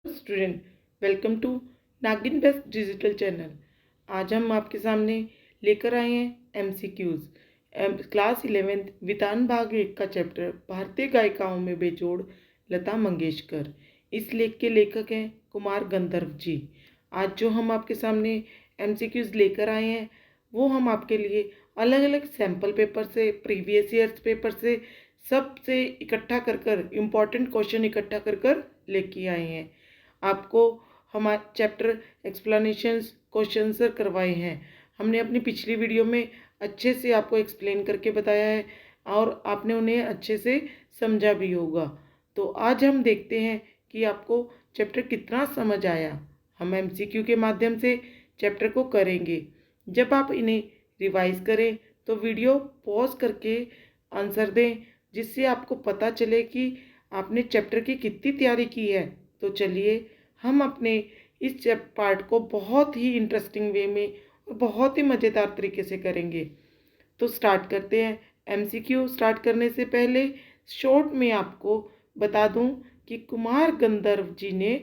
Student, welcome to नागिन best digital channel. आज हम आपके सामने लेकर आए हैं MCQs क्लास 11th वितान भाग 1 का चैप्टर भारतीय गायिकाओं में बेजोड़ लता मंगेशकर। इस लेख के लेखक हैं कुमार गंधर्व जी। आज जो हम आपके सामने MCQs लेकर आए हैं वो हम आपके लिए अलग अलग सैम्पल पेपर से, प्रीवियस ईयर्स पेपर से, सबसे इकट्ठा कर इम्पॉर्टेंट क्वेश्चन इकट्ठा कर लेके आए हैं। आपको हमारे चैप्टर एक्सप्लेनेशंस क्वेश्चन आंसर करवाए हैं। हमने अपनी पिछली वीडियो में अच्छे से आपको एक्सप्लेन करके बताया है और आपने उन्हें अच्छे से समझा भी होगा। तो आज हम देखते हैं कि आपको चैप्टर कितना समझ आया। हम MCQ के माध्यम से चैप्टर को करेंगे। जब आप इन्हें रिवाइज करें तो वीडियो पॉज करके आंसर दें, जिससे आपको पता चले कि आपने चैप्टर की कितनी तैयारी की है। तो चलिए हम अपने इस पार्ट को बहुत ही इंटरेस्टिंग वे में और बहुत ही मज़ेदार तरीके से करेंगे। तो स्टार्ट करते हैं। MCQ स्टार्ट करने से पहले शॉर्ट में आपको बता दूं कि कुमार गंधर्व जी ने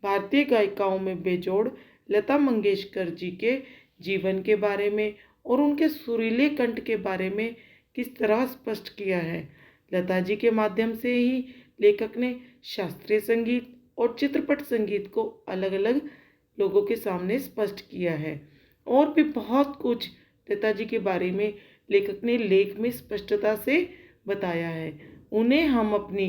भारतीय गायिकाओं में बेजोड़ लता मंगेशकर जी के जीवन के बारे में और उनके सुरीले कंठ के बारे में किस तरह स्पष्ट किया है। लता जी के माध्यम से ही लेखक ने शास्त्रीय संगीत और चित्रपट संगीत को अलग अलग लोगों के सामने स्पष्ट किया है। और भी बहुत कुछ लता जी के बारे में लेखक ने लेख में स्पष्टता से बताया है। उन्हें हम अपनी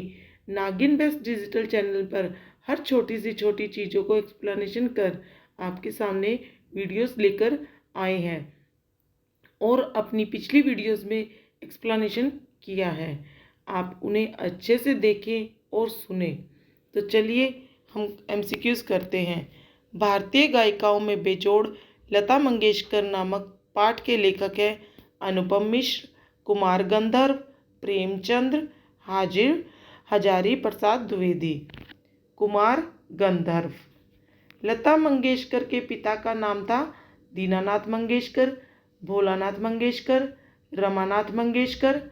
नागिन बेस्ट डिजिटल चैनल पर हर छोटी सी छोटी चीज़ों को एक्सप्लेनेशन कर आपके सामने वीडियोस लेकर आए हैं और अपनी पिछली वीडियोस में एक्सप्लेनेशन किया है। आप उन्हें अच्छे से देखें और सुने। तो चलिए हम MCQs करते हैं। भारतीय गायिकाओं में बेजोड़ लता मंगेशकर नामक पाठ के लेखक हैं अनुपम मिश्र, कुमार गंधर्व, प्रेमचंद्र, हजारी प्रसाद द्विवेदी। कुमार गंधर्व। लता मंगेशकर के पिता का नाम था दीनानाथ मंगेशकर, भोलानाथ मंगेशकर, रमानाथ मंगेशकर,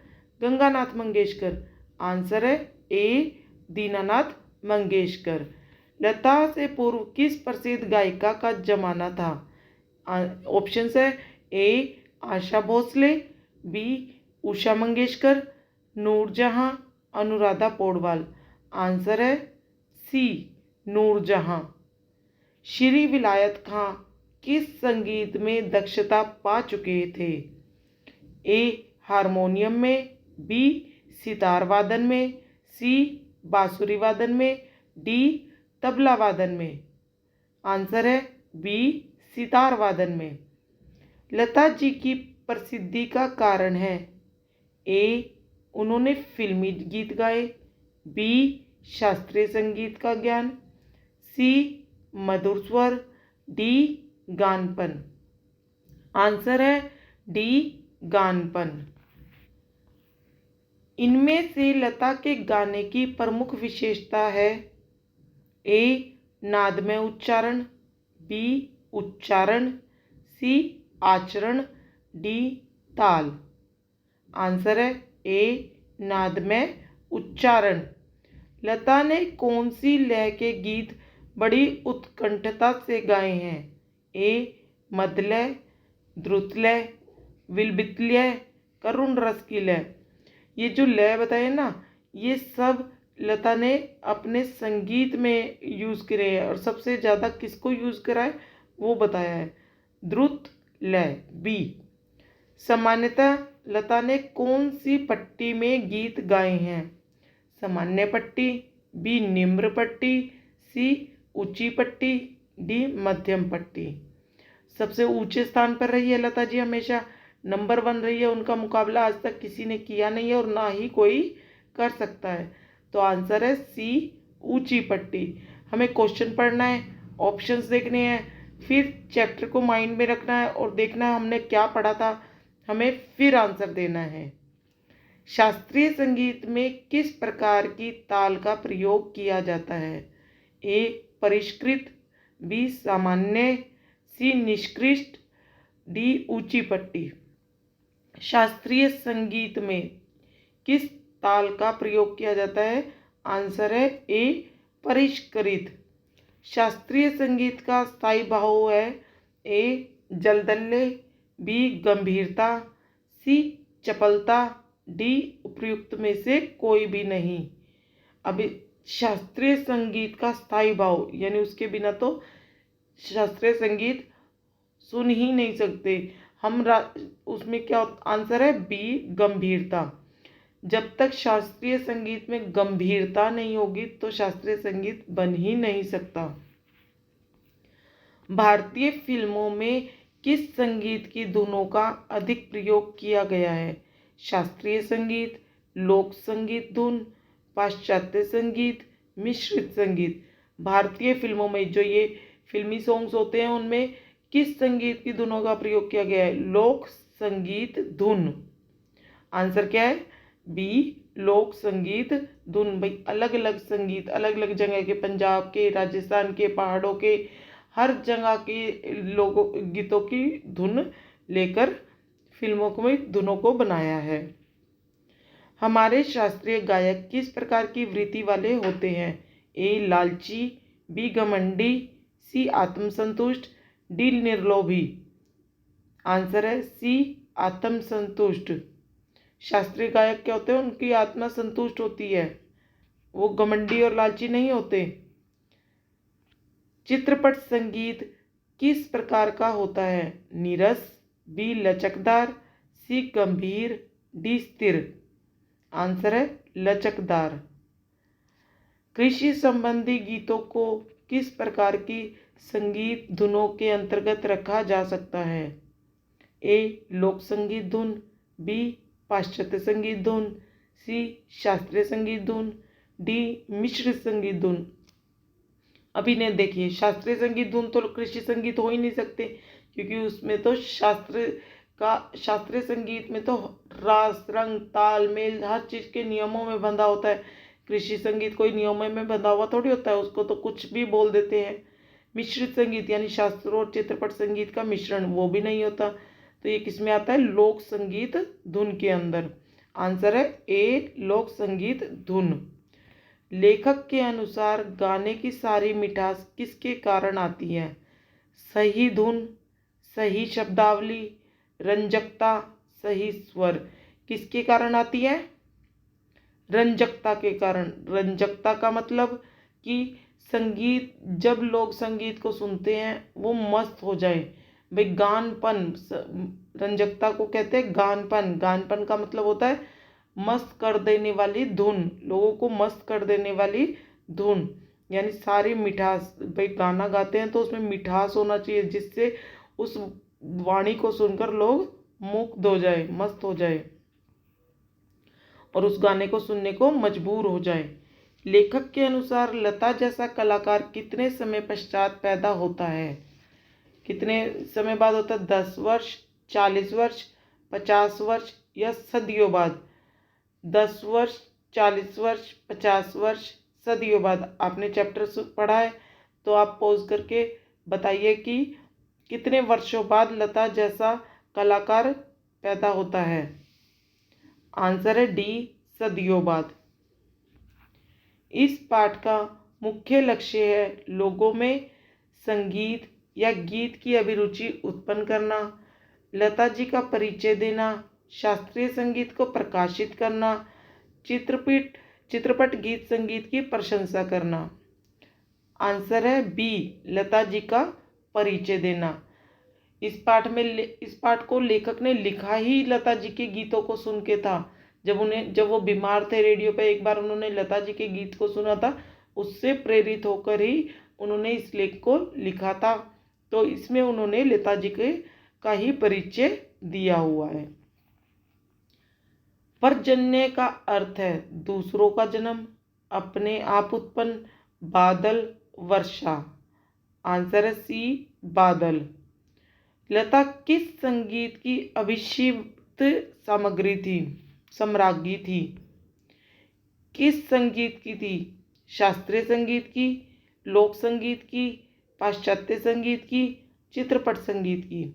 गंगानाथ मंगेशकर। आंसर है ए, दीनानाथ मंगेशकर। लता से पूर्व किस प्रसिद्ध गायिका का जमाना था? ऑप्शंस है ए, आशा भोसले, बी, उषा मंगेशकर, नूरजहां, अनुराधा पौडवाल। आंसर है सी, नूरजहां। श्री विलायत खां किस संगीत में दक्षता पा चुके थे? ए, हारमोनियम में, बी, सितार वादन में, सी, बांसुरी वादन में, डी, तबला वादन में। आंसर है बी, सितार वादन में। लता जी की प्रसिद्धि का कारण है ए, उन्होंने फिल्मी गीत गाए, बी, शास्त्रीय संगीत का ज्ञान, सी, मधुर स्वर, डी, गानपन। आंसर है डी, गानपन। इनमें से लता के गाने की प्रमुख विशेषता है ए, नादमय उच्चारण, बी, उच्चारण, सी, आचरण, डी, ताल। आंसर है ए, नादमय उच्चारण। लता ने कौन सी लय के गीत बड़ी उत्कंठता से गाए हैं? ए, मध्यलय, द्रुतलय, विलंबित लय, करुण रस की लय। ये जो लय बताए ना, ये सब लता ने अपने संगीत में यूज़ करे हैं और सबसे ज़्यादा किसको यूज़ करा है वो बताया है, द्रुत लय, बी। सामान्यतः लता ने कौन सी पट्टी में गीत गाए हैं? सामान्य पट्टी, बी, निम्न पट्टी, सी, ऊंची पट्टी, डी, मध्यम पट्टी। सबसे ऊंचे स्थान पर रही है लता जी, हमेशा नंबर 1 रही है। उनका मुकाबला आज तक किसी ने किया नहीं है और ना ही कोई कर सकता है। तो आंसर है सी, ऊंची पट्टी। हमें क्वेश्चन पढ़ना है, ऑप्शंस देखने हैं, फिर चैप्टर को माइंड में रखना है और देखना है हमने क्या पढ़ा था, हमें फिर आंसर देना है। शास्त्रीय संगीत में किस प्रकार की ताल का प्रयोग किया जाता है? ए, परिष्कृत, बी, सामान्य, सी, निष्कृष्ट, डी, ऊंची पट्टी। शास्त्रीय संगीत में किस ताल का प्रयोग किया जाता है? आंसर है ए, परिष्कृत। शास्त्रीय संगीत का स्थायी भाव है ए जलदल्ले, बी गंभीरता, सी चपलता, डी उपयुक्त में से कोई भी नहीं। अभी शास्त्रीय संगीत का स्थायी भाव यानी उसके बिना तो शास्त्रीय संगीत सुन ही नहीं सकते हम। उसमें क्या आंसर है बी गंभीरता। जब तक शास्त्रीय संगीत में गंभीरता नहीं होगी तो शास्त्रीय संगीत बन ही नहीं सकता। भारतीय फिल्मों में किस संगीत की धुनों का अधिक प्रयोग किया गया है? शास्त्रीय संगीत, लोक संगीत धुन, पाश्चात्य संगीत, मिश्रित संगीत। भारतीय फिल्मों में जो ये फिल्मी सॉन्ग्स होते हैं उनमें किस संगीत की धुनों का प्रयोग किया गया है? लोक संगीत धुन। आंसर क्या है? बी लोक संगीत धुन। भाई अलग अलग संगीत अलग अलग जगह के, पंजाब के, राजस्थान के, पहाड़ों के, हर जगह के लोगों गीतों की धुन लेकर फिल्मों में धुनों को बनाया है। हमारे शास्त्रीय गायक किस प्रकार की वृत्ति वाले होते हैं? ए लालची, बी घमंडी, सी आत्मसंतुष्ट, डी निर्लोभी। आंसर है सी आत्मसंतुष्ट। शास्त्रीय गायक क्या होते हैं? उनकी आत्मा संतुष्ट होती है, वो घमंडी और लालची नहीं होते। चित्रपट संगीत किस प्रकार का होता है? नीरस, बी लचकदार, सी गंभीर, डी स्थिर। आंसर है लचकदार। कृषि संबंधी गीतों को किस प्रकार की संगीत धुनों के अंतर्गत रखा जा सकता है? ए लोक संगीत धुन, बी पाश्चात्य संगीत धुन, सी शास्त्रीय संगीत धुन, डी मिश्रित संगीत धुन। अभी ने देखिए शास्त्रीय संगीत धुन तो कृषि संगीत हो ही नहीं सकते, क्योंकि उसमें तो शास्त्रीय संगीत में तो रास रंग ताल मेल हर चीज़ के नियमों में बंधा होता है। कृषि संगीत कोई नियमों में बंधा हुआ थोड़ी होता है, उसको तो कुछ भी बोल देते हैं। मिश्रित संगीत यानी शास्त्र और चित्रपट संगीत का मिश्रण, वो भी नहीं होता। तो ये किस में आता है? लोक संगीत धुन के अंदर। आंसर है ए लोक संगीत धुन। लेखक के अनुसार गाने की सारी मिठास किसके कारण आती है? सही धुन, सही शब्दावली, रंजकता, सही स्वर। किसके कारण आती है? रंजकता के कारण। रंजकता का मतलब कि संगीत, जब लोग संगीत को सुनते हैं वो मस्त हो जाए। भाई गानपन, रंजकता को कहते हैं गानपन। गानपन का मतलब होता है मस्त कर देने वाली धुन, लोगों को मस्त कर देने वाली धुन, यानी सारी मिठास। भाई गाना गाते हैं तो उसमें मिठास होना चाहिए, जिससे उस वाणी को सुनकर लोग मुग्ध हो जाए, मस्त हो जाए और उस गाने को सुनने को मजबूर हो जाए। लेखक के अनुसार लता जैसा कलाकार कितने समय पश्चात पैदा होता है? कितने समय बाद होता है? 10 वर्ष, 40 वर्ष, 50 वर्ष या सदियों बाद? 10 वर्ष, 40 वर्ष, 50 वर्ष, सदियों बाद। आपने चैप्टर पढ़ा है तो आप पॉज करके बताइए कि कितने वर्षों बाद लता जैसा कलाकार पैदा होता है। आंसर है डी सदियों बाद। इस पाठ का मुख्य लक्ष्य है लोगों में संगीत या गीत की अभिरुचि उत्पन्न करना, लता जी का परिचय देना, शास्त्रीय संगीत को प्रकाशित करना, चित्रपट गीत संगीत की प्रशंसा करना। आंसर है बी लता जी का परिचय देना। इस पाठ को लेखक ने लिखा ही लता जी के गीतों को सुन के था। जब वो बीमार थे, रेडियो पे एक बार उन्होंने लता जी के गीत को सुना था, उससे प्रेरित होकर ही उन्होंने इस लेख को लिखा था। तो इसमें उन्होंने लता जी का ही परिचय दिया हुआ है। परजन्य का अर्थ है दूसरों का जन्म, अपने आप उत्पन्न, बादल, वर्षा। आंसर है सी बादल। लता किस संगीत की अभिषिक्त सम्राज्ञी थी? किस संगीत की थी? शास्त्रीय संगीत की, लोक संगीत की, पाश्चात्य संगीत की, चित्रपट संगीत की?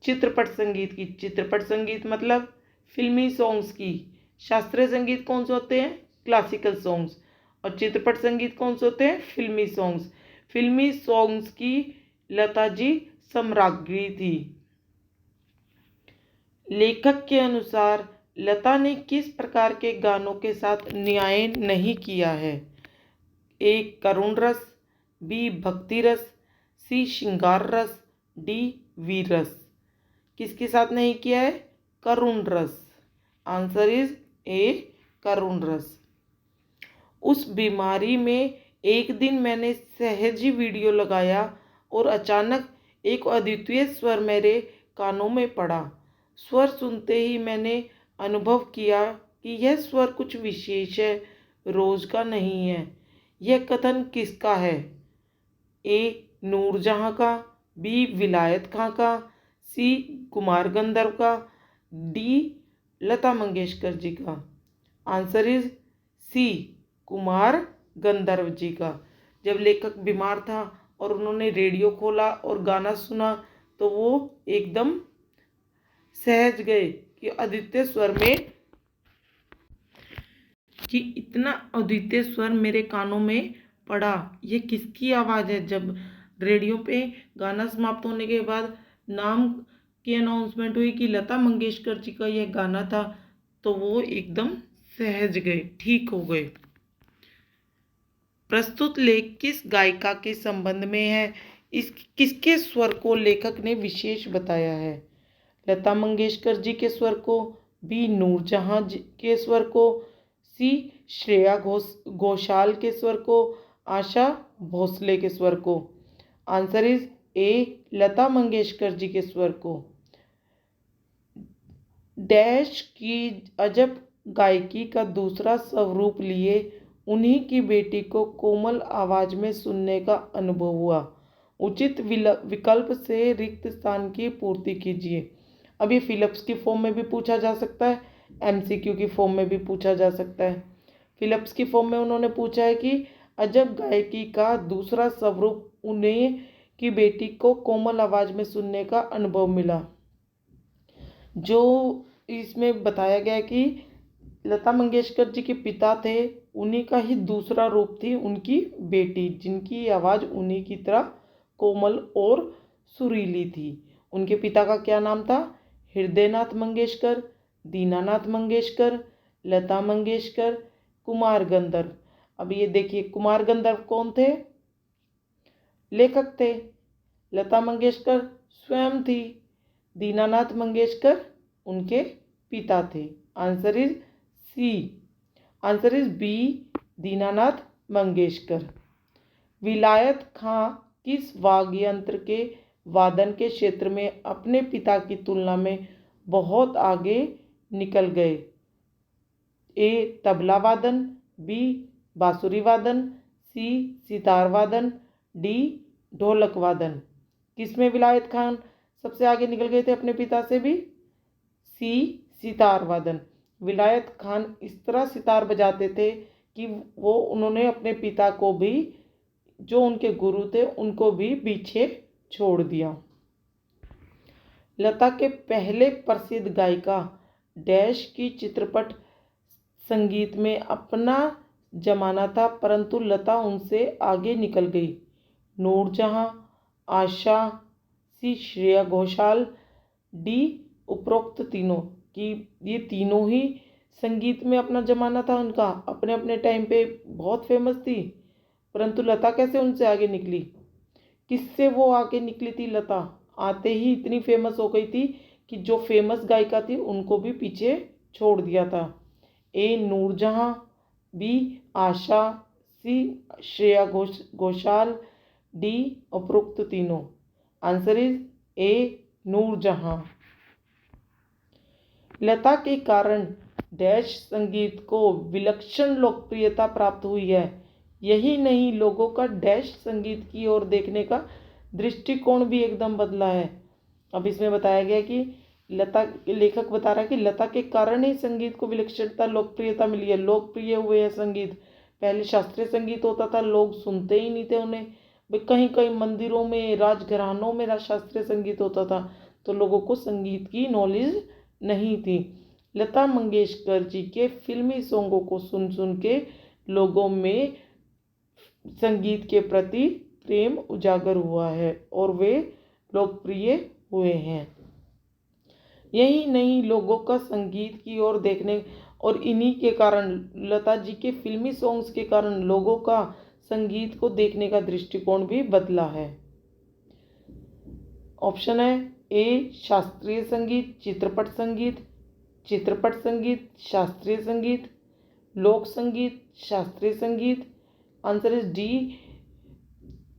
चित्रपट संगीत की। चित्रपट संगीत मतलब फिल्मी सॉन्ग्स की। शास्त्रीय संगीत कौन से होते हैं? Classical songs. और चित्रपट संगीत कौन से होते हैं? फिल्मी सॉन्ग्स। फिल्मी सॉन्ग्स की लता जी सम्राज्ञी थी। लेखक के अनुसार लता ने किस प्रकार के गानों के साथ न्याय नहीं किया है? ए करुण रस, बी भक्ति रस, सी श्रृंगार रस, डी वीर रस। किसके साथ नहीं किया है? करुण रस। आंसर इज ए करुण रस। उस बीमारी में एक दिन मैंने सहज ही वीडियो लगाया और अचानक एक अद्वितीय स्वर मेरे कानों में पड़ा। स्वर सुनते ही मैंने अनुभव किया कि यह स्वर कुछ विशेष है, रोज का नहीं है। यह कथन किसका है? ए नूरजहां का, बी विलायत खां का, सी कुमार गंधर्व का, डी लता मंगेशकर जी का। आंसर इज सी कुमार गंधर्व जी का। जब लेखक बीमार था और उन्होंने रेडियो खोला और गाना सुना तो वो एकदम सहज गए कि अद्वितीय स्वर में कि इतना अद्वितीय स्वर मेरे कानों में पड़ा। ये किसकी आवाज़ है? जब रेडियो पे गाना समाप्त होने के बाद नाम की अनाउंसमेंट हुई कि लता मंगेशकर जी का यह गाना था तो वो एकदम सहज गए, ठीक हो गए। प्रस्तुत लेख किस गायिका के संबंध में है? इस किसके स्वर को लेखक ने विशेष बताया है? लता मंगेशकर जी के स्वर को, बी नूरजहां जी के स्वर को, सी श्रेया घोषाल के स्वर को, आशा भोसले के स्वर को। आंसर इज ए लता मंगेशकर जी के स्वर को। डैश की अजब गायकी का दूसरा स्वरूप लिए उन्हीं की बेटी को कोमल आवाज में सुनने का अनुभव हुआ। उचित विकल्प से रिक्त स्थान की पूर्ति कीजिए। अब ये फिलिप्स की फॉर्म में भी पूछा जा सकता है, एमसीक्यू की फॉर्म में भी पूछा जा सकता है। फिलिप्स की फॉर्म में उन्होंने पूछा है कि अजब गायकी का दूसरा स्वरूप उन्हें की बेटी को कोमल आवाज में सुनने का अनुभव मिला। जो इसमें बताया गया कि लता मंगेशकर जी के पिता थे, उन्हीं का ही दूसरा रूप थी उनकी बेटी, जिनकी आवाज़ उन्हीं की तरह कोमल और सुरीली थी। उनके पिता का क्या नाम था? हृदयनाथ मंगेशकर, दीनानाथ मंगेशकर, लता मंगेशकर, कुमार गंधर्व। अब ये देखिए, कुमार गंधर्व कौन थे? लेखक थे। लता मंगेशकर स्वयं थी। दीनानाथ मंगेशकर उनके पिता थे। Answer is C. Answer is B Dinanath Mangeshkar. Vilayat Khan किस वाद्य यंत्र के वादन के क्षेत्र में अपने पिता की तुलना में बहुत आगे निकल गए? ए तबला वादन, बी बांसुरी वादन, सी सितार वादन, डी ढोलक वादन। किसमें विलायत खान सबसे आगे निकल गए थे अपने पिता से भी? सी सितार वादन। विलायत खान इस तरह सितार बजाते थे कि उन्होंने अपने पिता को भी, जो उनके गुरु थे, उनको भी पीछे छोड़ दिया। लता के पहले प्रसिद्ध गायिका डैश की चित्रपट संगीत में अपना जमाना था, परंतु लता उनसे आगे निकल गई। नूरजहां, आशा, सी श्रेया घोषाल, डी उपरोक्त तीनों। कि ये तीनों ही संगीत में अपना जमाना था उनका, अपने अपने टाइम पे बहुत फेमस थी, परंतु लता कैसे उनसे आगे निकली? किससे वो आगे निकली थी? लता आते ही इतनी फेमस हो गई थी कि जो फेमस गायिका थी उनको भी पीछे छोड़ दिया था। A Noorjahan, B Asha, C Shreya Ghoshal, D उपरोक्त तीनों। Answer is A Noorjahan. Lata के कारण डैश संगीत को विलक्षण लोकप्रियता प्राप्त हुई है। यही नहीं, लोगों का डैश संगीत की ओर देखने का दृष्टिकोण भी एकदम बदला है। अब इसमें बताया गया कि लता, लेखक बता रहा है कि लता के कारण ही संगीत को विलक्षणता लोकप्रियता मिली है, लोकप्रिय हुए हैं संगीत। पहले शास्त्रीय संगीत होता था, लोग सुनते ही नहीं थे उन्हें। कहीं कहीं मंदिरों में, राजघरानों में शास्त्रीय संगीत होता था, तो लोगों को संगीत की नॉलेज नहीं थी। लता मंगेशकर जी के फिल्मी सॉन्गों को सुन सुन के लोगों में संगीत के प्रति प्रेम उजागर हुआ है और वे लोकप्रिय हुए हैं। यही नहीं, लोगों का संगीत की ओर देखने और इन्हीं के कारण, लता जी के फिल्मी सॉन्ग्स के कारण लोगों का संगीत को देखने का दृष्टिकोण भी बदला है। ऑप्शन है ए शास्त्रीय संगीत, चित्रपट संगीत, चित्रपट संगीत, शास्त्रीय संगीत, लोक संगीत, शास्त्रीय संगीत। आंसर इज डी,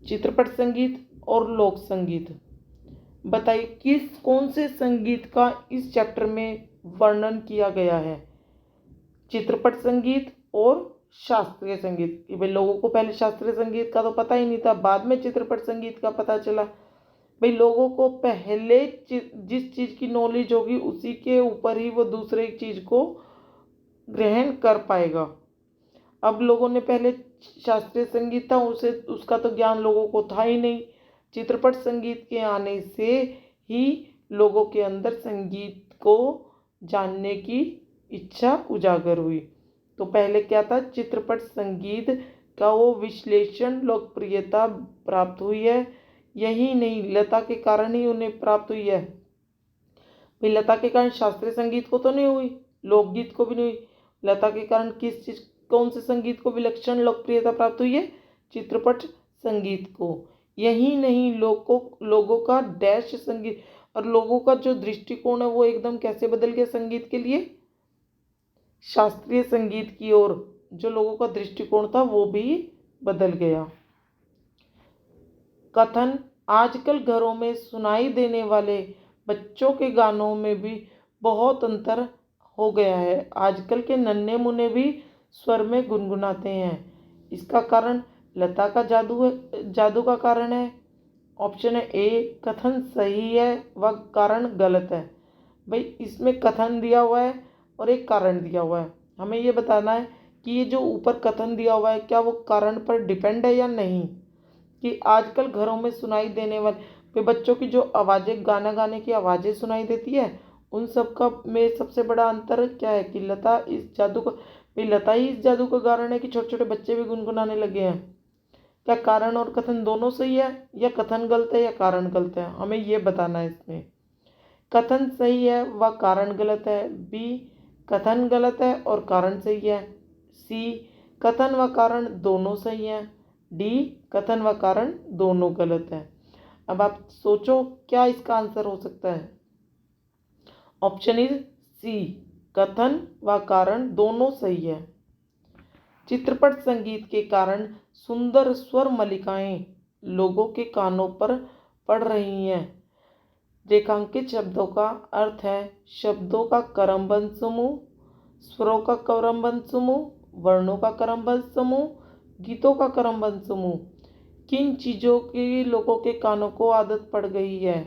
चित्रपट संगीत और लोक संगीत। बताइए कौन से संगीत का इस चैप्टर में वर्णन किया गया है? चित्रपट संगीत और शास्त्रीय संगीत। भाई लोगों को पहले शास्त्रीय संगीत का तो पता ही नहीं था, बाद में चित्रपट संगीत का पता चला। भाई लोगों को पहले जिस चीज़ की नॉलेज होगी उसी के ऊपर ही वो दूसरे चीज़ को ग्रहण कर पाएगा। अब लोगों ने पहले शास्त्रीय संगीत था, उसे उसका तो ज्ञान लोगों को था ही नहीं। चित्रपट संगीत के आने से ही लोगों के अंदर संगीत को जानने की इच्छा उजागर हुई। तो पहले क्या था, चित्रपट संगीत का वो विश्लेषण लोकप्रियता प्राप्त हुई है। यही नहीं, लता के कारण ही उन्हें प्राप्त हुई है। भाई लता के कारण शास्त्रीय संगीत को तो नहीं हुई, लोकगीत को भी नहीं हुई। लता के कारण किस चीज, कौन से संगीत को विलक्षण लोकप्रियता प्राप्त हुई है? चित्रपट संगीत को। यही नहीं, लोगों का डैश संगीत और लोगों का जो दृष्टिकोण है वो एकदम कैसे बदल गया संगीत के लिए? शास्त्रीय संगीत की ओर जो लोगों का दृष्टिकोण था वो भी बदल गया। कथन, आजकल घरों में सुनाई देने वाले बच्चों के गानों में भी बहुत अंतर हो गया है। आजकल के नन्हे मुन्ने भी स्वर में गुनगुनाते हैं। इसका कारण लता का जादू का कारण है। ऑप्शन है ए, कथन सही है व कारण गलत है। भाई इसमें कथन दिया हुआ है और एक कारण दिया हुआ है। हमें ये बताना है कि ये जो ऊपर कथन दिया हुआ है क्या वो कारण पर डिपेंड है या नहीं। कि आजकल घरों में सुनाई देने वाले बच्चों की जो आवाज़ें, गाना गाने की आवाज़ें सुनाई देती है, उन सब का में सबसे बड़ा अंतर क्या है कि लता ही इस जादू का कारण है कि छोटे छोटे बच्चे भी गुनगुनाने लगे हैं। क्या कारण और कथन दोनों सही है या कथन गलत है या कारण गलत है? हमें ये बताना है। इसमें कथन सही है व कारण गलत है। बी, कथन गलत है और कारण सही है। सी, कथन व कारण दोनों सही हैं। डी, कथन व कारण दोनों गलत है। अब आप सोचो क्या इसका आंसर हो सकता है? ऑप्शन इज सी, कथन व कारण दोनों सही है। चित्रपट संगीत के कारण सुंदर स्वर मलिकाएं लोगों के कानों पर पड़ रही हैं। रेखांकित शब्दों का अर्थ है शब्दों का क्रमबद्ध समूह, स्वरों का क्रमबद्ध समूह, वर्णों का क्रमबद्ध समूह, गीतों का क्रमबद्ध समूह। किन चीज़ों की लोगों के कानों को आदत पड़ गई है?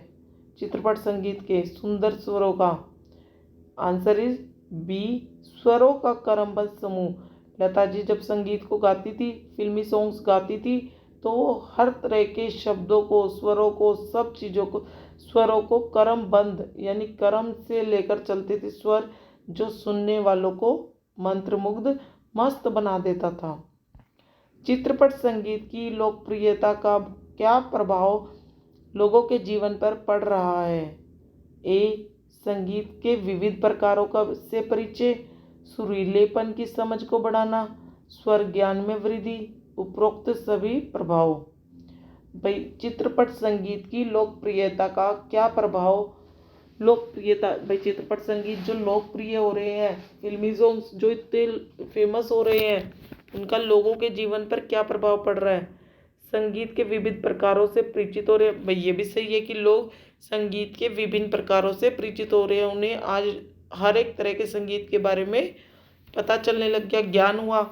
चित्रपट संगीत के सुंदर स्वरों का। आंसर इज बी, स्वरों का क्रमबद्ध समूह। लता जी जब संगीत को गाती थी, फिल्मी सॉन्ग्स गाती थी, तो वो हर तरह के शब्दों को, स्वरों को, सब चीज़ों को, स्वरों को क्रमबद्ध यानी क्रम से लेकर चलती थी स्वर, जो सुनने वालों को मंत्रमुग्ध मस्त बना देता था। चित्रपट संगीत की लोकप्रियता का क्या प्रभाव लोगों के जीवन पर पड़ रहा है? ए, संगीत के विविध प्रकारों का से परिचय, सुरीलेपन की समझ को बढ़ाना, स्वर ज्ञान में वृद्धि, उपरोक्त सभी प्रभाव। भाई चित्रपट संगीत की लोकप्रियता का क्या प्रभाव, भाई चित्रपट संगीत जो लोकप्रिय हो रहे हैं, फिल्मी सॉन्ग्स जो इतने फेमस हो रहे हैं, उनका लोगों के जीवन पर क्या प्रभाव पड़ रहा है? संगीत के विविध प्रकारों से परिचित हो रहे हैं। भाई ये भी सही है कि लोग संगीत के विभिन्न प्रकारों से परिचित हो रहे हैं, उन्हें आज हर एक तरह के संगीत के बारे में पता चलने लग गया, ज्ञान हुआ।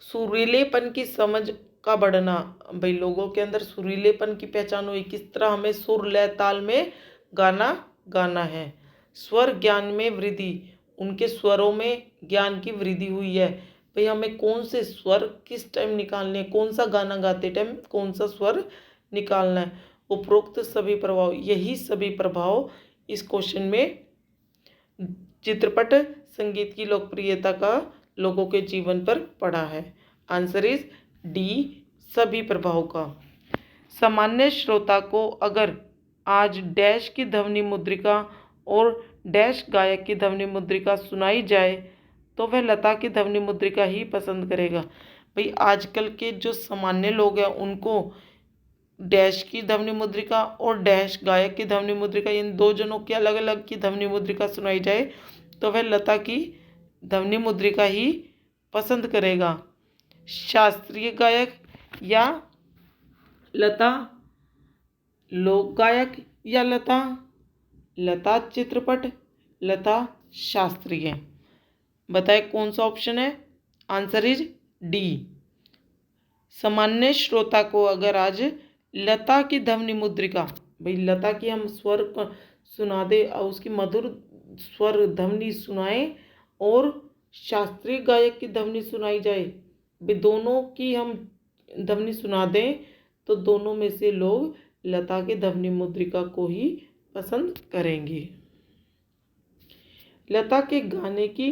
सुरीलेपन की समझ का बढ़ना, भाई लोगों के अंदर सुरीलेपन की पहचान हुई, किस तरह हमें सुर लय ताल में गाना गाना है। स्वर ज्ञान में वृद्धि, उनके स्वरों में ज्ञान की वृद्धि हुई है। भाई हमें कौन से स्वर किस टाइम निकालने हैं, कौन सा गाना गाते टाइम कौन सा स्वर निकालना है। उपरोक्त सभी प्रभाव, यही सभी प्रभाव इस क्वेश्चन में चित्रपट संगीत की लोकप्रियता का लोगों के जीवन पर पड़ा है। आंसर इज डी, सभी प्रभाव का। सामान्य श्रोता को अगर आज डैश की ध्वनि मुद्रिका और डैश गायक की ध्वनि मुद्रिका सुनाई जाए तो वह लता की ध्वनि मुद्रिका ही पसंद करेगा। भाई आजकल के जो सामान्य लोग हैं उनको डैश की ध्वनि मुद्रिका और डैश गायक की ध्वनि मुद्रिका, इन दो जनों की अलग अलग की ध्वनि मुद्रिका सुनाई जाए तो वह लता की ध्वनि मुद्रिका ही पसंद करेगा। शास्त्रीय गायक या लता, लोक गायक या लता, लता चित्रपट, लता शास्त्रीय। बताए कौन सा ऑप्शन है? Answer is D. सामान्य श्रोता को अगर आज लता की ध्वनि मुद्रिका, भाई लता की हम स्वर सुना दे और उसकी मधुर स्वर ध्वनि सुनाए और शास्त्रीय गायक की ध्वनि सुनाई जाए, भाई दोनों की हम ध्वनि सुना दें तो दोनों में से लोग लता की ध्वनि मुद्रिका को ही पसंद करेंगे। लता के गाने की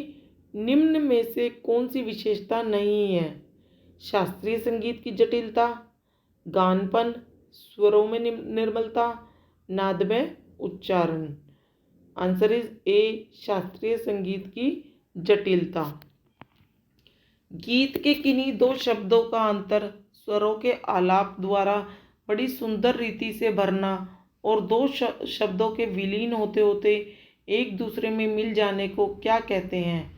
निम्न में से कौन सी विशेषता नहीं है? शास्त्रीय संगीत की जटिलता, गानपन, स्वरों में निर्मलता, नाद में उच्चारण। आंसर इज ए, शास्त्रीय संगीत की जटिलता। गीत के किन्हीं दो शब्दों का अंतर स्वरों के आलाप द्वारा बड़ी सुंदर रीति से भरना और दो शब्दों के विलीन होते होते एक दूसरे में मिल जाने को क्या कहते हैं?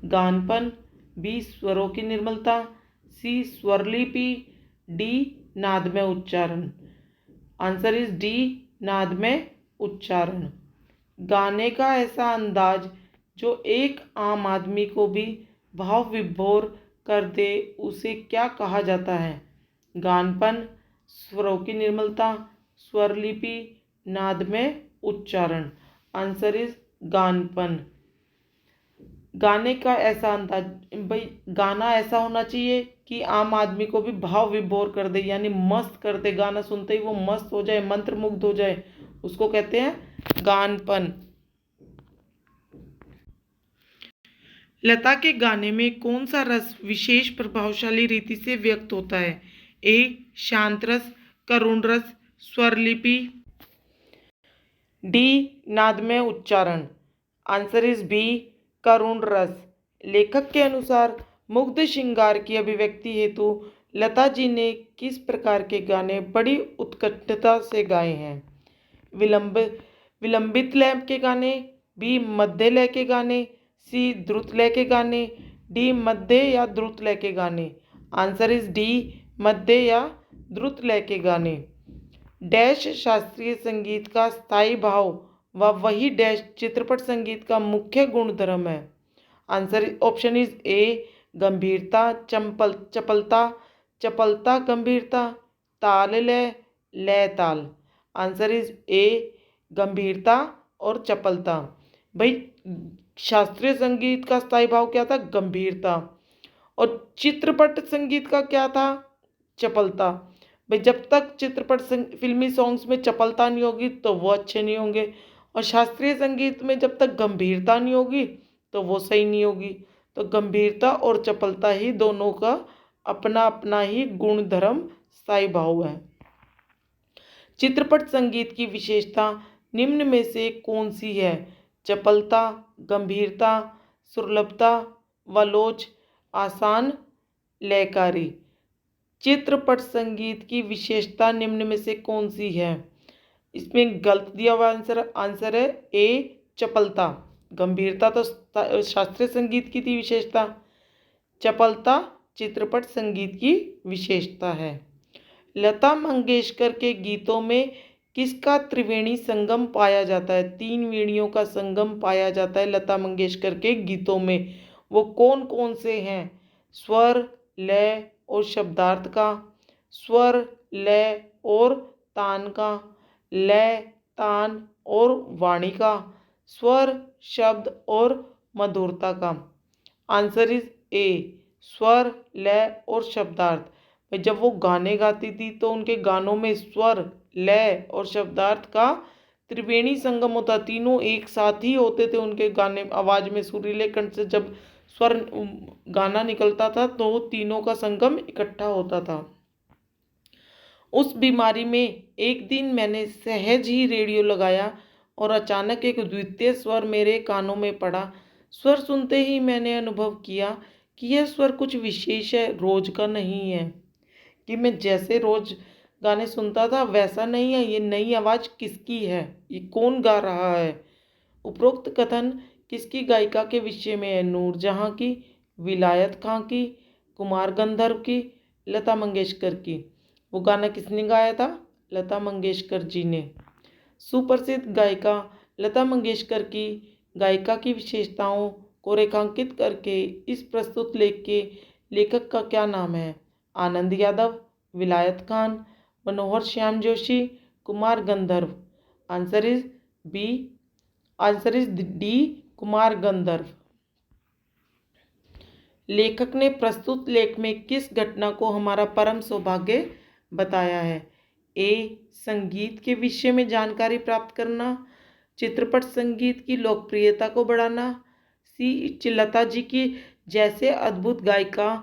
गानपन, बी स्वरों की निर्मलता, सी स्वरलिपि, डी नाद में उच्चारण। आंसर इज डी, नाद में उच्चारण। गाने का ऐसा अंदाज जो एक आम आदमी को भी भाव विभोर कर दे उसे क्या कहा जाता है? गानपन, स्वरों की निर्मलता, स्वरलिपि, नाद में उच्चारण। आंसर इज गानपन। गाने का ऐसा अंदाज, भाई गाना ऐसा होना चाहिए कि आम आदमी को भी भाव विभोर कर दे, यानी मस्त कर दे, गाना सुनते ही वो मस्त हो जाए, मंत्रमुग्ध हो जाए, उसको कहते हैं गानपन। लता के गाने में कौन सा रस विशेष प्रभावशाली रीति से व्यक्त होता है? ए शांत रस, करुण रस, स्वरलिपि, डी नाद में उच्चारण। आंसर इज बी, करुण रस। लेखक के अनुसार मुग्ध श्रृंगार की अभिव्यक्ति हेतु लता जी ने किस प्रकार के गाने बड़ी उत्कटता से गाए हैं? विलंबित लय के गाने, बी मध्य लय के गाने, सी द्रुत लय के गाने, डी मध्य या द्रुत लय के गाने। आंसर इज डी, मध्य या द्रुत लय के गाने। डैश शास्त्रीय संगीत का स्थायी भाव व वही डैश चित्रपट संगीत का मुख्य गुणधर्म है। आंसर ऑप्शन इज ए, गंभीरता, चपलता, चपलता गंभीरता, ताल लय, लय ताल। आंसर इज ए, गंभीरता और चपलता। भाई शास्त्रीय संगीत का स्थायी भाव क्या था? गंभीरता। और चित्रपट संगीत का क्या था? चपलता। भाई जब तक चित्रपट फिल्मी सॉन्ग्स में चपलता नहीं होगी तो वो अच्छे नहीं होंगे, और शास्त्रीय संगीत में जब तक गंभीरता नहीं होगी तो वो सही नहीं होगी। तो गंभीरता और चपलता ही दोनों का अपना अपना ही गुणधर्म स्थायी भाव है। चित्रपट संगीत की विशेषता निम्न में से कौन सी है? चपलता, गंभीरता, सुलभता, वलोच, आसान, लयकारी। चित्रपट संगीत की विशेषता निम्न में से कौन सी है? इसमें गलत दिया हुआ आंसर है ए, चपलता। गंभीरता तो शास्त्रीय संगीत की थी विशेषता, चपलता चित्रपट संगीत की विशेषता है। लता मंगेशकर के गीतों में किसका त्रिवेणी संगम पाया जाता है? 3 वेणियों का संगम पाया जाता है लता मंगेशकर के गीतों में। वो कौन कौन से हैं? स्वर, लय और शब्दार्थ का, स्वर, लय और तान का, लय, तान और वाणी का, स्वर, शब्द और मधुरता का। आंसर इज ए, स्वर, लय और शब्दार्थ। जब वो गाने गाती थी तो उनके गानों में स्वर, लय और शब्दार्थ का त्रिवेणी संगम होता, तीनों एक साथ ही होते थे उनके गाने। आवाज में सुरीले कंठ से जब स्वर गाना निकलता था तो तीनों का संगम इकट्ठा होता था। उस बीमारी में एक दिन मैंने सहज ही रेडियो लगाया और अचानक एक द्वितीय स्वर मेरे कानों में पड़ा। स्वर सुनते ही मैंने अनुभव किया कि यह स्वर कुछ विशेष है, रोज का नहीं है। कि मैं जैसे रोज गाने सुनता था वैसा नहीं है। ये नई आवाज़ किसकी है? ये कौन गा रहा है? उपरोक्त कथन किसकी गायिका के विषय में है? नूरजहां की, विलायत खां की, कुमार गंधर्व की, लता मंगेशकर की। वो गाना किसने गाया था? लता मंगेशकर जी ने। सुप्रसिद्ध गायिका लता मंगेशकर की गायिका की विशेषताओं को रेखांकित करके इस प्रस्तुत लेख के लेखक का क्या नाम है? आनंद यादव, विलायत खान, मनोहर Shyam Joshi, Kumar Gandharva. Answer is B. Answer is D, Kumar Gandharva. लेखक ने प्रस्तुत लेख में किस घटना को हमारा परम सौभाग्य बताया है? ए, संगीत के विषय में जानकारी प्राप्त करना, चित्रपट संगीत की लोकप्रियता को बढ़ाना, सी, लता जी की जैसे अद्भुत गायिका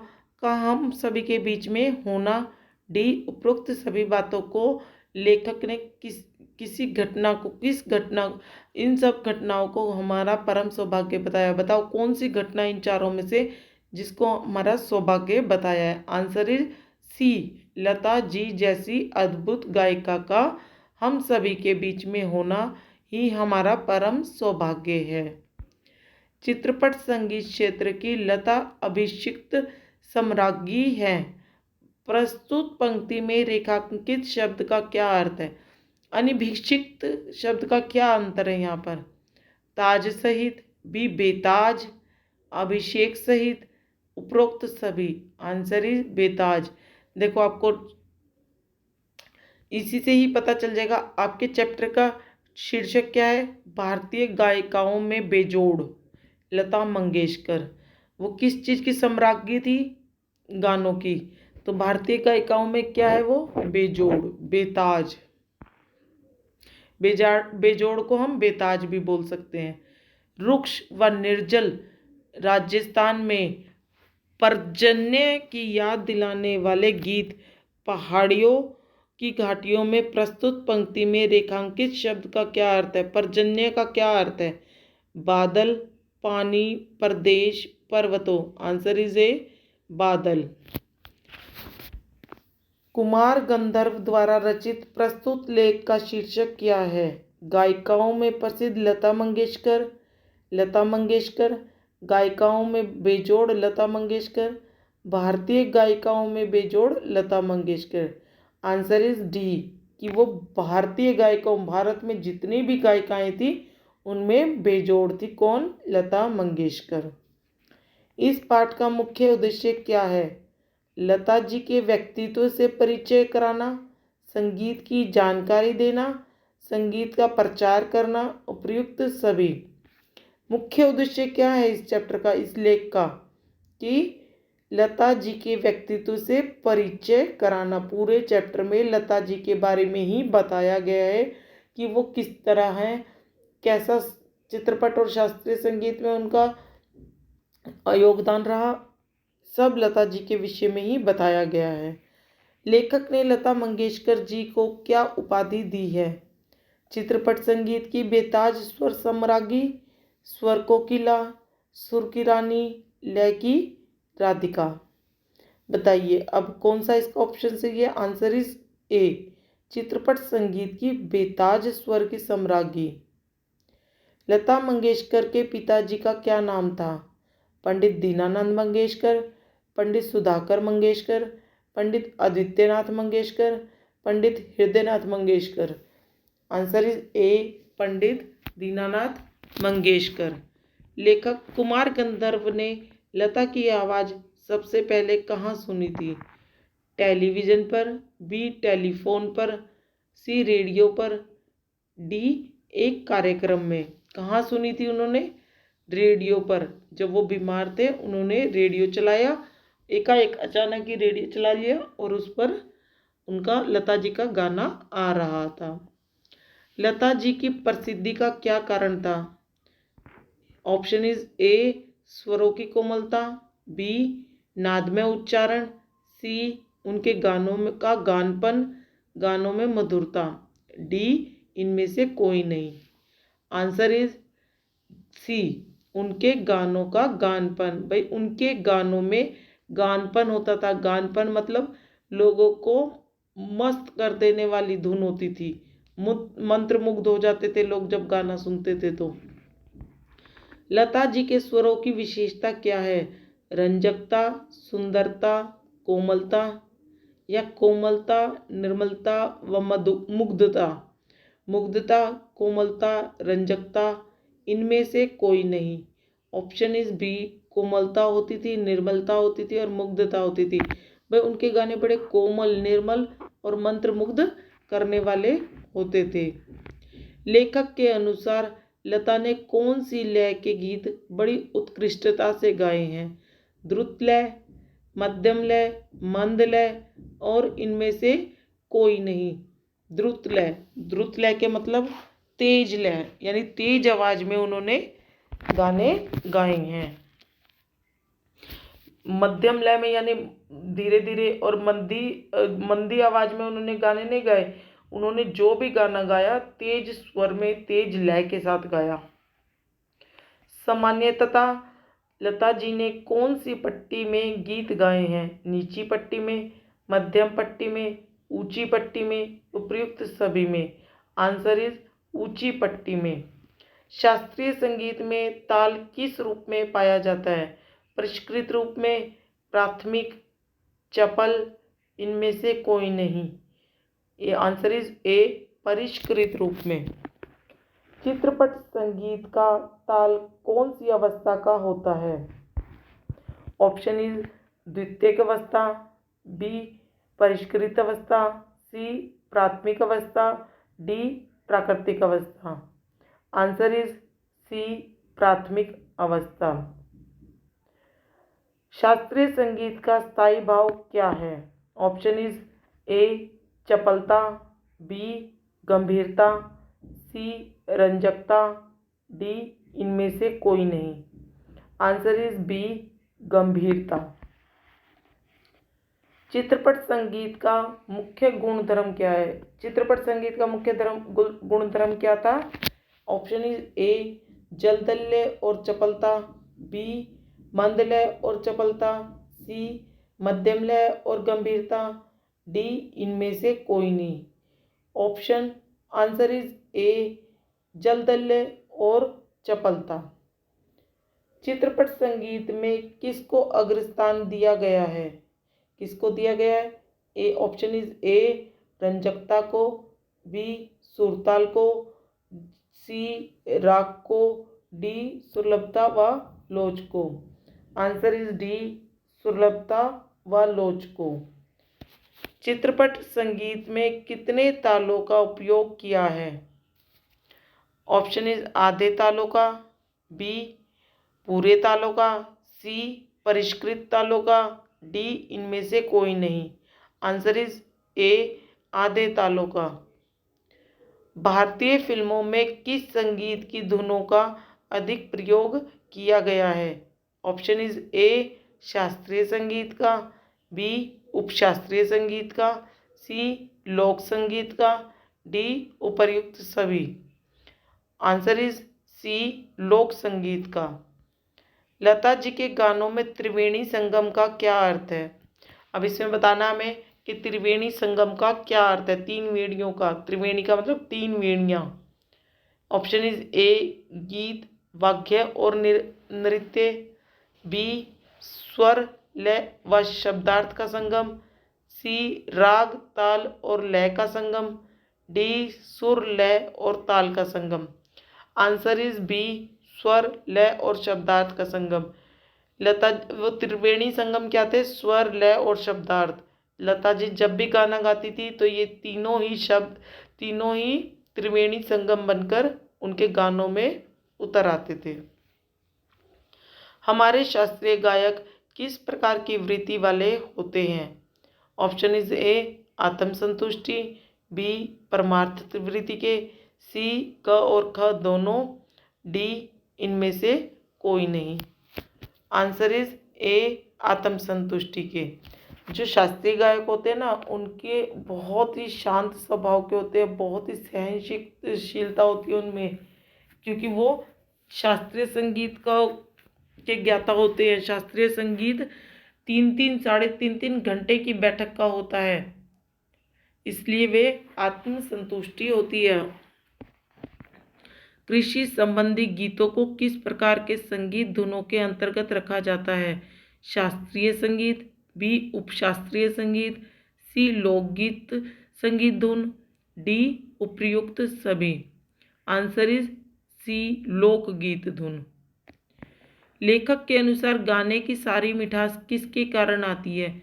का हम सभी के बीच में होना, डी, उपरोक्त सभी बातों को लेखक ने किस घटना, इन सब घटनाओं को हमारा परम सौभाग्य बताया। बताओ कौन सी घटना इन चारों में से जिसको हमारा सौभाग्य बताया है? आंसर इज सी, लता जी जैसी अद्भुत गायिका का हम सभी के बीच में होना ही हमारा परम सौभाग्य है। चित्रपट संगीत क्षेत्र की लता अभिषिक्त सम्राज्ञी है। प्रस्तुत पंक्ति में रेखांकित शब्द का क्या अर्थ है? अनभिषिक्त शब्द का क्या अंतर है यहाँ पर? ताज सहित, बी, बेताज, अभिषेक सहित, उपरोक्त सभी। आंसर इज बेताज। देखो आपको इसी से ही पता चल जाएगा आपके चैप्टर का शीर्षक क्या है। भारतीय गायिकाओं में बेजोड़ लता मंगेशकर। वो किस चीज़ की सम्राज्ञी थी? गानों की। तो भारतीय गायिकाओं में क्या है वो? बेजोड़, बेताज। बेजोड़ को हम बेताज भी बोल सकते हैं। रुक्ष व निर्जल राजस्थान में पर्जन्य की याद दिलाने वाले गीत पहाड़ियों की घाटियों में प्रस्तुत पंक्ति में रेखांकित शब्द का क्या अर्थ है? पर्जन्य का क्या अर्थ है? बादल, पानी, प्रदेश, पर्वतों। आंसर इज ए, बादल। कुमार गंधर्व द्वारा रचित प्रस्तुत लेख का शीर्षक क्या है? गायिकाओं में प्रसिद्ध लता मंगेशकर, लता मंगेशकर, गायिकाओं में बेजोड़ लता मंगेशकर, भारतीय गायिकाओं में बेजोड़ Lata Mangeshkar. Answer is D, कि वो भारतीय गायिकाओं, भारत में जितनी भी गायिकाएं थी उनमें बेजोड़ थी। कौन? लता मंगेशकर। इस पाठ का मुख्य उद्देश्य क्या है? लता जी के व्यक्तित्व से परिचय कराना, संगीत की जानकारी देना, संगीत का प्रचार करना, उपयुक्त सभी। मुख्य उद्देश्य क्या है इस चैप्टर का, इस लेख का? कि लता जी के व्यक्तित्व से परिचय कराना। पूरे चैप्टर में लता जी के बारे में ही बताया गया है कि वो किस तरह हैं, कैसा चित्रपट और शास्त्रीय संगीत में उनका योगदान रहा, सब लता जी के विषय में ही बताया गया है। लेखक ने लता मंगेशकर जी को क्या उपाधि दी है? चित्रपट संगीत की बेताज स्वर सम्राज्ञी, स्वर कोकिला, सुर की रानी, लय की राधिका। बताइए अब कौन सा इसका ऑप्शन सही है? आंसर इज ए, चित्रपट संगीत की बेताज स्वर की सम्राज्ञी। लता मंगेशकर के पिताजी का क्या नाम था? Pandit Dinanand Mangeshkar, Pandit Sudhakar Mangeshkar, Pandit Adityanath Mangeshkar, Pandit Hridaynath Mangeshkar. Answer is A, Pandit Dinanath Mangeshkar. लेखक कुमार गंधर्व ने लता की आवाज़ सबसे पहले कहाँ सुनी थी? टेलीविज़न पर, बी, टेलीफोन पर, सी, रेडियो पर, डी, एक कार्यक्रम में। कहाँ सुनी थी उन्होंने? रेडियो पर। जब वो बीमार थे उन्होंने रेडियो चलाया, एकाएक अचानक ही रेडियो चला लिया और उस पर उनका, लता जी का गाना आ रहा था। लता जी की प्रसिद्धि का क्या कारण था? ऑप्शन इज ए, स्वरों की कोमलता, बी, नादमय उच्चारण, सी, उनके गानों में का गानपन, गानों में मधुरता, डी इनमें से कोई नहीं। आंसर इज सी, उनके गानों का गानपन। भाई उनके गानों में गानपन होता था। गानपन मतलब लोगों को मस्त कर देने वाली धुन होती थी। मंत्रमुग्ध हो जाते थे लोग जब गाना सुनते थे। तो लता जी के स्वरों की विशेषता क्या है? रंजकता, सुंदरता, कोमलता, या कोमलता, निर्मलता व मुग्धता। मुग्धता, कोमलता, रंजकता, इनमें से कोई नहीं। ऑप्शन इज बी, कोमलता होती थी, निर्मलता होती थी और मुग्धता होती थी। भाई उनके गाने बड़े कोमल, निर्मल और मंत्रमुग्ध करने वाले होते थे। लेखक के अनुसार लता ने कौन सी लय के गीत बड़ी उत्कृष्टता से गाए हैं? द्रुत लय, मध्यम लय, मंद लय और इनमें से कोई नहीं। द्रुत लय, द्रुत लय के मतलब तेज लय, यानी तेज आवाज में उन्होंने गाने गाए हैं। मध्यम लय में यानी धीरे धीरे और मंदी आवाज में उन्होंने गाने नहीं गाए। उन्होंने जो भी गाना गाया तेज स्वर में, तेज लय के साथ गाया। सामान्यतः लता जी ने कौन सी पट्टी में गीत गाए हैं? नीची पट्टी में, मध्यम पट्टी में, ऊंची पट्टी में, उपयुक्त सभी में। आंसर इज ऊंची पट्टी में। शास्त्रीय संगीत में ताल किस रूप में पाया जाता है? परिष्कृत रूप में, प्राथमिक, चपल, इनमें से कोई नहीं। ये आंसर इज ए, परिष्कृत रूप में। चित्रपट संगीत का ताल कौन सी अवस्था का होता है? ऑप्शन इज द्वितीयक अवस्था, बी परिष्कृत अवस्था, सी प्राथमिक अवस्था, डी प्राकृतिक अवस्था। आंसर इज सी, प्राथमिक अवस्था। शास्त्रीय संगीत का स्थायी भाव क्या है? ऑप्शन इज ए चपलता, बी गंभीरता, सी रंजकता, डी इनमें से कोई नहीं। आंसर इज बी, गंभीरता। चित्रपट संगीत का मुख्य गुणधर्म क्या है? चित्रपट संगीत का मुख्य गुणधर्म क्या था? ऑप्शन इज ए जल्द लय और चपलता, बी मंद लय और चपलता, सी मध्यम लय और गंभीरता, डी इनमें से कोई नहीं। ऑप्शन आंसर इज ए जल्द लय और चपलता। चित्रपट संगीत में किसको अग्रस्थान दिया गया है? किसको दिया गया है? ए ऑप्शन इज ए रंजकता को, बी सुरताल को, सी राग को, डी सुलभता व लोच को। आंसर इज डी, सुलभता व लोच को। चित्रपट संगीत में कितने तालों का उपयोग किया है? ऑप्शन इज आधे तालों का, बी पूरे तालों का, सी परिष्कृत तालों का, डी इनमें से कोई नहीं। आंसर इज ए आधे तालों का। भारतीय फिल्मों में किस संगीत की धुनों का अधिक प्रयोग किया गया है? ऑप्शन इज ए शास्त्रीय संगीत का, बी उपशास्त्रीय संगीत का, सी लोक संगीत का, डी उपर्युक्त सभी। आंसर इज सी लोक संगीत का। लता जी के गानों में त्रिवेणी संगम का क्या अर्थ है? अब इसमें बताना हमें कि त्रिवेणी संगम का क्या अर्थ है। तीन वेणियों का, त्रिवेणी का मतलब तीन वेणियाँ। ऑप्शन इज ए गीत, वाद्य और नृत्य, बी स्वर लय व शब्दार्थ का संगम, सी राग ताल और लय का संगम, डी सुर लय और ताल का संगम। आंसर इज बी स्वर लय और शब्दार्थ का संगम। लता वो त्रिवेणी संगम क्या थे? स्वर लय और शब्दार्थ। लता जी जब भी गाना गाती थी तो ये तीनों ही शब्द, तीनों ही त्रिवेणी संगम बनकर उनके गानों में उतर आते थे। हमारे शास्त्रीय गायक किस प्रकार की वृत्ति वाले होते हैं? ऑप्शन इज ए आत्मसंतुष्टि, बी परमार्थ वृत्ति के, सी क और ख दोनों, डी इनमें से कोई नहीं। आंसर इज ए आत्मसंतुष्टि के। जो शास्त्रीय गायक होते हैं ना, उनके बहुत ही शांत स्वभाव के होते हैं, बहुत ही सहनशीलता होती है उनमें, क्योंकि वो शास्त्रीय संगीत का के ज्ञाता होते हैं। शास्त्रीय संगीत 3-3 साढ़े 3-3 घंटे की बैठक का होता है, इसलिए वे आत्म संतुष्टि होती है। कृषि संबंधी गीतों को किस प्रकार के संगीत धुनों के अंतर्गत रखा जाता है? शास्त्रीय संगीत, बी उपशास्त्रीय संगीत, सी लोकगीत संगीत धुन, डी उपर्युक्त सभी। आंसर इज सी लोकगीत धुन। लेखक के अनुसार गाने की सारी मिठास किसके कारण आती है?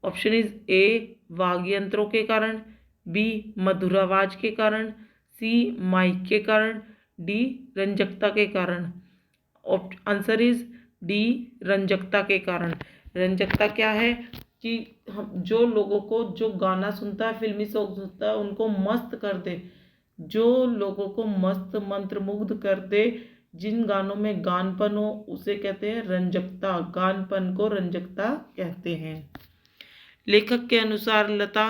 ऑप्शन इज ए वाद्य यंत्रों के कारण, बी मधुर आवाज के कारण, सी माइक के कारण, डी रंजकता के कारण। आंसर इज डी रंजकता के कारण। रंजकता क्या है कि हम जो लोगों को जो गाना सुनता है, फिल्मी सॉन्ग सुनता है, उनको मस्त कर दे, जो लोगों को मस्त मंत्रमुग्ध कर दे, जिन गानों में गानपन हो उसे कहते हैं रंजकता। गानपन को रंजकता कहते हैं। लेखक के अनुसार लता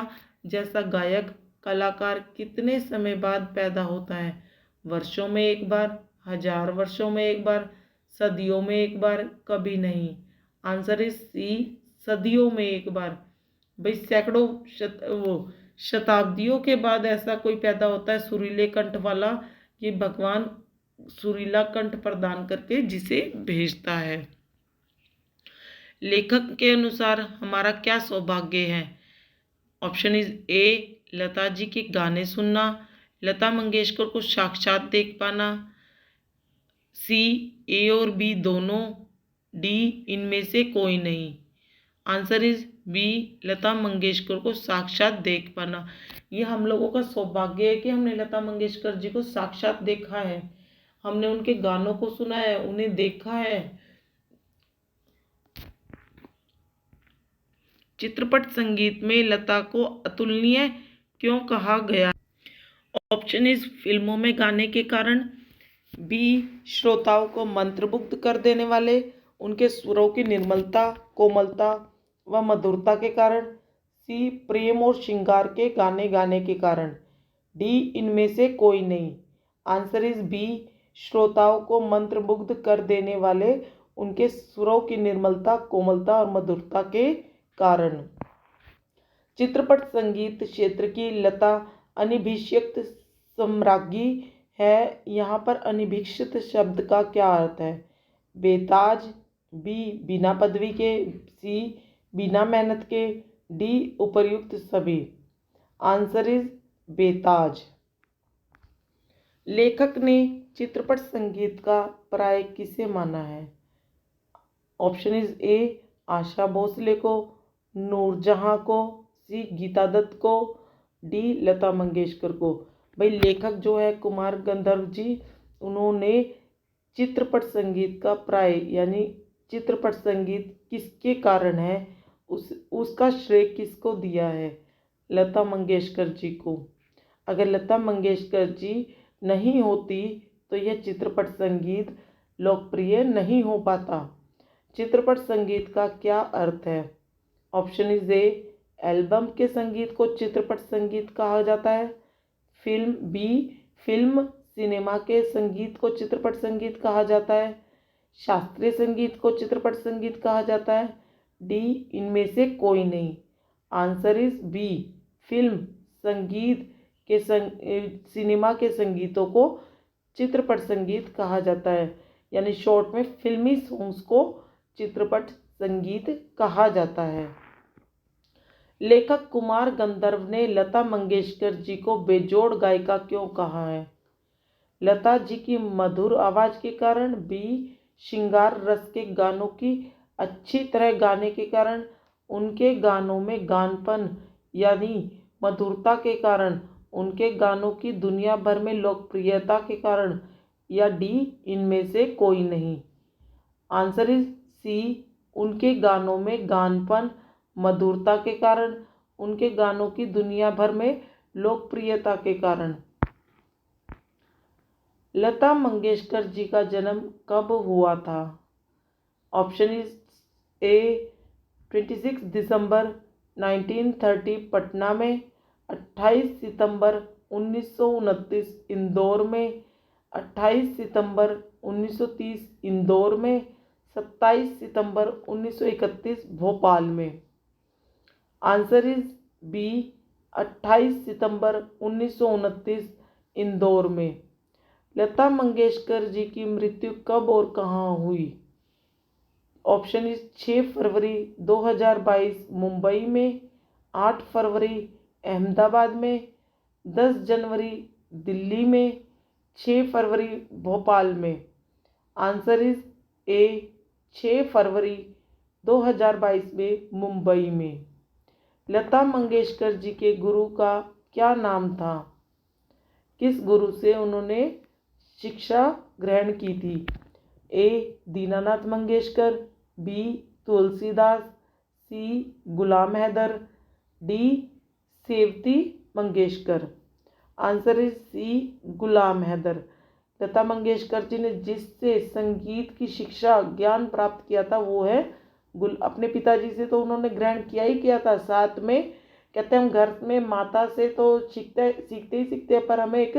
जैसा गायक कलाकार कितने समय बाद पैदा होता है? वर्षों में एक बार, 1000 वर्षों में एक बार, सदियों में एक बार, कभी नहीं। आंसर इज सी सदियों में एक बार। भाई सैकड़ों शताब्दियों के बाद ऐसा कोई पैदा होता है सुरीले कंठ वाला, कि भगवान सुरीला कंठ प्रदान करके जिसे भेजता है। लेखक के अनुसार हमारा क्या सौभाग्य है? ऑप्शन इज ए लता जी के गाने सुनना, लता मंगेशकर को साक्षात देख पाना, सी ए और बी दोनों, डी इनमें से कोई नहीं। Answer is B Lata Mangeshkar को साक्षात देख पाना। ये हम लोगों का सौभाग्य है कि हमने लता मंगेशकर जी को साक्षात देखा है, हमने उनके गानों को सुना है, उन्हें देखा है। चित्रपट संगीत में लता को अतुलनीय क्यों कहा गया? ऑप्शन इज फिल्मों में गाने के कारण, बी श्रोताओं को मंत्रमुग्ध कर देने वाले उनके सुरों की निर्मलता, कोमलता व मधुरता के कारण, सी प्रेम और श्रृंगार के गाने गाने के कारण, डी इनमें से कोई नहीं। आंसर इज बी श्रोताओं को मंत्रमुग्ध कर देने वाले उनके सुरों की निर्मलता, कोमलता और मधुरता के कारण। चित्रपट संगीत क्षेत्र की लता अनिभिषिक्त सम्राज्ञी है। यहाँ पर अनिभिषिक्त शब्द का क्या अर्थ है? बेताज, बी बिना पदवी के, सी बिना मेहनत के, डी उपर्युक्त सभी। आंसर इज बेताज। लेखक ने चित्रपट संगीत का पर्याय किसे माना है? Option is A Asha Bhosle को, नूरजहां को, सी गीता दत्त को, डी लता मंगेशकर को। भाई लेखक जो है कुमार गंधर्व जी, उन्होंने चित्रपट संगीत का पर्याय यानी चित्रपट संगीत किसके कारण है उसका श्रेय किसको दिया है? लता मंगेशकर जी को। अगर लता मंगेशकर जी नहीं होती तो यह चित्रपट संगीत लोकप्रिय नहीं हो पाता। चित्रपट संगीत का क्या अर्थ है? ऑप्शन इज ए एल्बम के संगीत को चित्रपट संगीत कहा जाता है, फिल्म सिनेमा के संगीत को चित्रपट संगीत कहा जाता है, शास्त्रीय संगीत को चित्रपट संगीत कहा जाता है, डी इनमें से कोई नहीं। आंसर इज बी फिल्म संगीत के सिनेमा के संगीतों को चित्रपट संगीत कहा जाता है, यानी शॉर्ट में फिल्मी सॉन्ग्स को चित्रपट संगीत कहा जाता है। लेखक कुमार गंधर्व ने लता मंगेशकर जी को बेजोड़ गायिका क्यों कहा है? लता जी की मधुर आवाज के कारण, बी श्रृंगार रस के गानों की अच्छी तरह गाने के कारण, उनके गानों में गानपन यानी मधुरता के कारण, उनके गानों की दुनिया भर में लोकप्रियता के कारण, या डी इनमें से कोई नहीं। आंसर इज सी उनके गानों में गानपन, मधुरता के कारण, उनके गानों की दुनिया भर में लोकप्रियता के कारण। लता मंगेशकर जी का जन्म कब हुआ था? ऑप्शन इज ए 26 दिसंबर 1930 पटना में, 28 सितंबर 1929 इंदौर में, 28 सितंबर 1930 इंदौर में, 27 सितंबर 1931 भोपाल में। आंसर इज बी, 28 सितंबर 1929 इंदौर में। लता मंगेशकर जी की मृत्यु कब और कहाँ हुई? ऑप्शन इज 6 फरवरी 2022 मुंबई में, 8 फरवरी अहमदाबाद में, 10 जनवरी दिल्ली में, 6 फरवरी भोपाल में। आंसर इज ए, 6 फरवरी 2022 में मुंबई में। लता मंगेशकर जी के गुरु का क्या नाम था? किस गुरु से उन्होंने शिक्षा ग्रहण की थी? A, Dinanath Mangeshkar, B, Tulsidas, C, Ghulam Haider, D, Sevati Mangeshkar. Answer is C, Ghulam Haider. Lata Mangeshkar ji ने जिससे संगीत की शिक्षा ज्ञान प्राप्त किया था वो है अपने पिताजी से तो उन्होंने ग्रहण किया ही किया था, साथ में कहते हैं हम घर में माता से तो सीखते ही सीखते हैं, पर हमें एक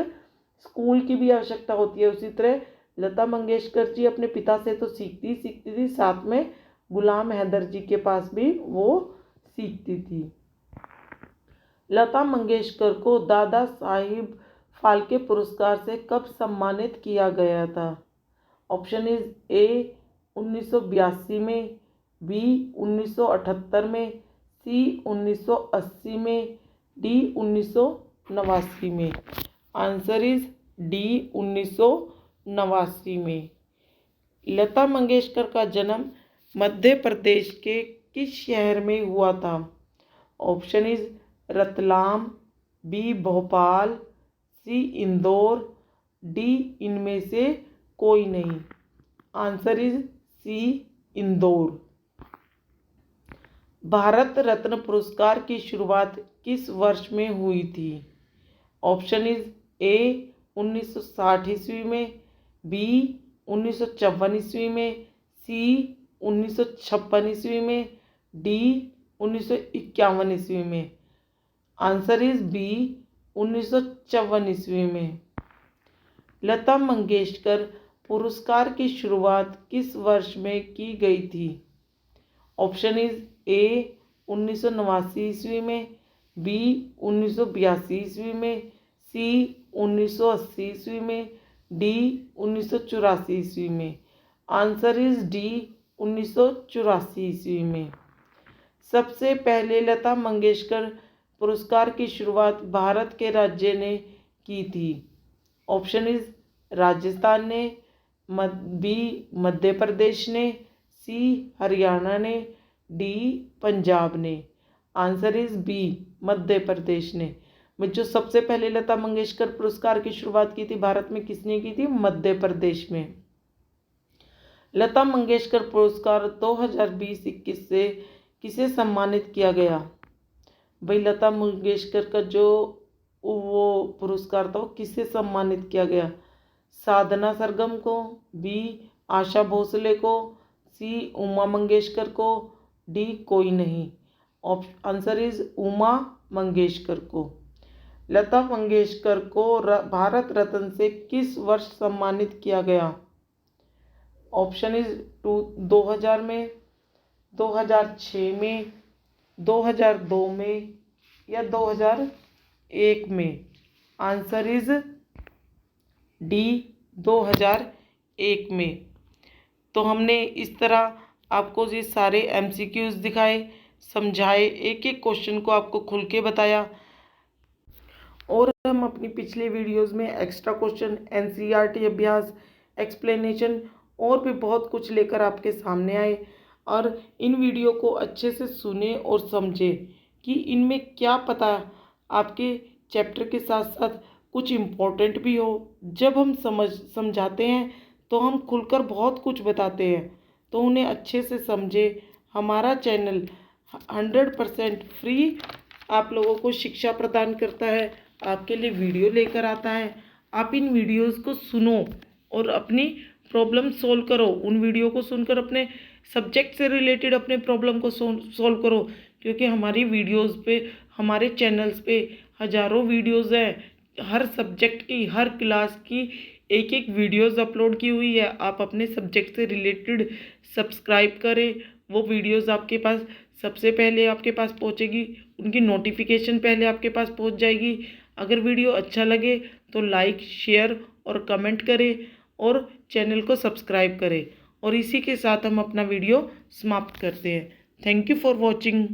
स्कूल की भी आवश्यकता होती है। उसी तरह लता मंगेशकर जी अपने पिता से तो सीखती थी, साथ में गुलाम हैदर जी के पास भी वो सीखती थी। लता मंगेशकर को दादा साहिब फाल्के पुरस्कार से कब सम्मानित किया गया था? ऑप्शन इज ए, 1982 में, बी, 1978 में, सी, 1980 में, डी, 1989 में। आंसर इज डी, 1989 में। लता मंगेशकर का जन्म मध्य प्रदेश के किस शहर में हुआ था? Option is Ratlam, B, Bhopal, C, Indore, D, इनमें से कोई नहीं। Answer is C, Indore. Bharat Ratna पुरस्कार की शुरुआत किस वर्ष में हुई थी? ऑप्शन इज ए, 1960 ईस्वी में, बी, 1954 ईस्वी में, सी, 1956 ईस्वी में, डी, 1951 ईस्वी में। आंसर इज बी, 1954 ईस्वी में। लता मंगेशकर पुरस्कार की शुरुआत किस वर्ष में की गई थी? ऑप्शन इज ए, 1989 ईस्वी में, बी, 1982 ईस्वी में, सी, 1980 ईस्वी में, डी, 1984 ईस्वी में। आंसर इज डी, 1984 ईस्वी में। सबसे पहले लता मंगेशकर पुरस्कार की शुरुआत भारत के राज्य ने की थी? ऑप्शन इज राजस्थान ने, बी, मध्य प्रदेश ने, सी, हरियाणा ने, डी, पंजाब ने। Answer is B, Madhya Pradesh ने। जो सबसे पहले लता मंगेशकर पुरस्कार की शुरुआत की थी भारत में किसने की थी? मध्य प्रदेश में। लता मंगेशकर पुरस्कार 2020-21 से किसे सम्मानित किया गया? भाई लता मंगेशकर का जो वो पुरस्कार था वो किसे सम्मानित किया गया? साधना सरगम को, बी, आशा भोसले को, सी, उमा मंगेशकर को, डी, कोई नहीं। आंसर इज उमा मंगेशकर को। लता मंगेशकर को भारत रत्न से किस वर्ष सम्मानित किया गया? ऑप्शन इज 2000 में, 2006 में, 2002 में या 2001 में। आंसर इज डी, 2001 में। तो हमने इस तरह आपको ये सारे MCQs दिखाए, समझाए, एक एक क्वेश्चन को आपको खुल के बताया। और हम अपनी पिछले वीडियोस में एक्स्ट्रा क्वेश्चन, NCERT अभ्यास, एक्सप्लेनेशन और भी बहुत कुछ लेकर आपके सामने आए। और इन वीडियो को अच्छे से सुने और समझे कि इनमें क्या पता आपके चैप्टर के साथ साथ कुछ इम्पोर्टेंट भी हो। जब हम समझाते हैं तो हम खुलकर बहुत कुछ बताते हैं, तो उन्हें अच्छे से समझे। हमारा चैनल 100% फ्री आप लोगों को शिक्षा प्रदान करता है, आपके लिए वीडियो लेकर आता है। आप इन वीडियोस को सुनो और अपनी प्रॉब्लम सोल्व करो, उन वीडियो को सुनकर अपने सब्जेक्ट से रिलेटेड अपने प्रॉब्लम को सोल्व करो, क्योंकि हमारी वीडियोस पे, हमारे चैनल्स पे हज़ारों वीडियोस हैं, हर सब्जेक्ट की, हर क्लास की एक एक वीडियोस अपलोड की हुई है। आप अपने सब्जेक्ट से रिलेटेड सब्सक्राइब करें, वो वीडियोस आपके पास सबसे पहले आपके पास पहुंचेगी, उनकी नोटिफिकेशन पहले आपके पास पहुंच जाएगी। अगर वीडियो अच्छा लगे तो लाइक, शेयर और कमेंट करें और चैनल को सब्सक्राइब करें। और इसी के साथ हम अपना वीडियो समाप्त करते हैं। Thank you for watching.